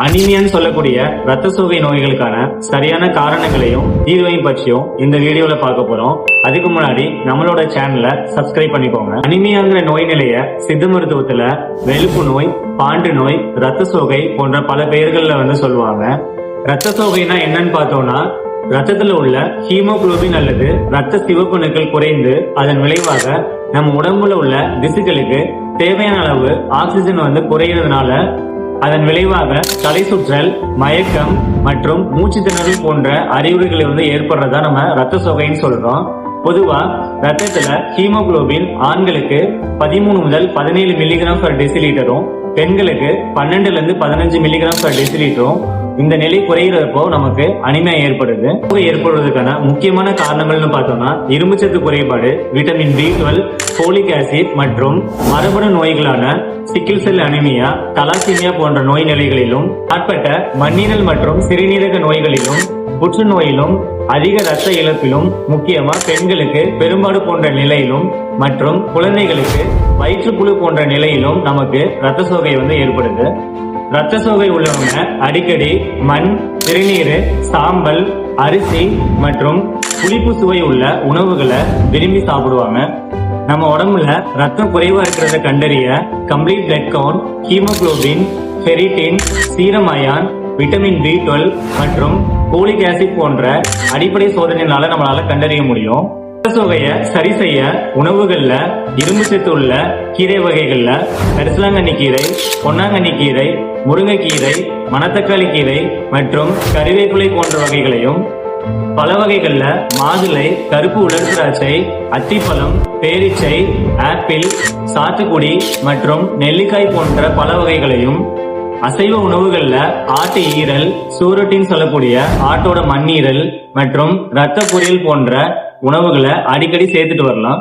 அனீமியான்னு சொல்லக்கூடிய ரத்த சோகை நோய்களுக்கான சரியான காரணங்களையும் தீர்வையும் பற்றியும் இந்த வீடியோல பார்க்க போறோம். அதுக்கு முன்னாடி நம்மளோட சேனலை சப்ஸ்கிரைப் பண்ணிக்கோங்க. அனீமியாங்கிற நோய் நிலைய சித்த மருத்துவத்துல வெளுப்பு நோய், பாண்டு நோய், ரத்த சோகை போன்ற பல பெயர்கள்ல சொல்லுவாங்க. ரத்த சோகைனா என்னன்னு பார்த்தோம்னா, ரத்தத்துல உள்ள ஹீமோகுளோபின் அல்லது ரத்த சிவப்பணுக்கள் குறைந்து அதன் விளைவாக நம்ம உடம்புல உள்ள திசுக்களுக்கு தேவையான அளவு ஆக்சிஜன் குறையிறதுனால அதன் விளைவாக தலை சுற்றல், மயக்கம் மற்றும் மூச்சு திணறல் போன்ற அறிகுறிகளை ஏற்படுறதா நம்ம ரத்த சோகைன்னு சொல்றோம். பொதுவா ரத்தத்துல ஹீமோகுளோபின் ஆண்களுக்கு 13 முதல் 17 மில்லிகிராம் பர் டெசிலிட்டரும், பெண்களுக்கு 12 இருந்து 15 மில்லிகிராம் பர் டெசிலிட்டரும் இந்த நிலை குறைகிறப்போ நமக்கு அனிமியா ஏற்படுது. ஏற்படுவதற்கான முக்கியமான காரணங்கள்னு பார்த்தோம்னா, இரும்புச்சத்து குறைபாடு, விட்டமின் B12, போலிக் ஆசிட் மற்றும் மரபணு நோய்களான சிக்கிள் செல் அனிமியா, தலாசீமியா போன்ற நோய் நிலைகளிலும், ஆட்பட்ட மண்ணீரல் மற்றும் சிறுநீரக நோய்களிலும், புற்றுநோயிலும், அதிக ரத்த இழப்பிலும், முக்கியமா பெண்களுக்கு பெரும்பாடு போன்ற நிலையிலும் மற்றும் குழந்தைகளுக்கு வயிற்றுப்புழு போன்ற நிலையிலும் நமக்கு ரத்த சோகை ஏற்படுது. ரத்த சோகை உள்ளவங்க அடிக்கடி மண், சிறுநீர், சாம்பல், அரிசி மற்றும் புளிப்பு சுவை உள்ள உணவுகளை விரும்பி சாப்பிடுவாங்க. நம்ம உடம்புல ரத்தம் குறைவா இருக்கிறத கண்டறிய complete blood count, haemoglobin, ferritin, serum iron, vitamin B12 மற்றும் போலிக் ஆசிட் போன்ற அடிப்படை சோதனையினால நம்மளால கண்டறிய முடியும். ரத்த சோகையை சரி செய்ய உணவுகள்ல இரும்பு சத்து உள்ள கீரை வகைகள்ல கரிசலாங்கண்ணி கீரை, பொன்னாங்கண்ணி கீரை, முருங்கைக்கீரை, மணத்தக்காளி கீரை மற்றும் கறிவேப்பிலை போன்ற வகைகளையும், பல வகைகள்ல மாதுளை, கருப்பு உலர் திராட்சை, அத்திப்பழம், பேரிச்சை, ஆப்பிள், சாத்துக்குடி மற்றும் நெல்லிக்காய் போன்ற பல வகைகளையும், அசைவ உணவுகள்ல ஆட்டு ஈரல், சூரட்டின்னு சொல்லக்கூடிய ஆட்டோட மண்ணீரல் மற்றும் ரத்த பொரியல் போன்ற உணவுகளை அடிக்கடி சேர்த்துட்டு வரலாம்.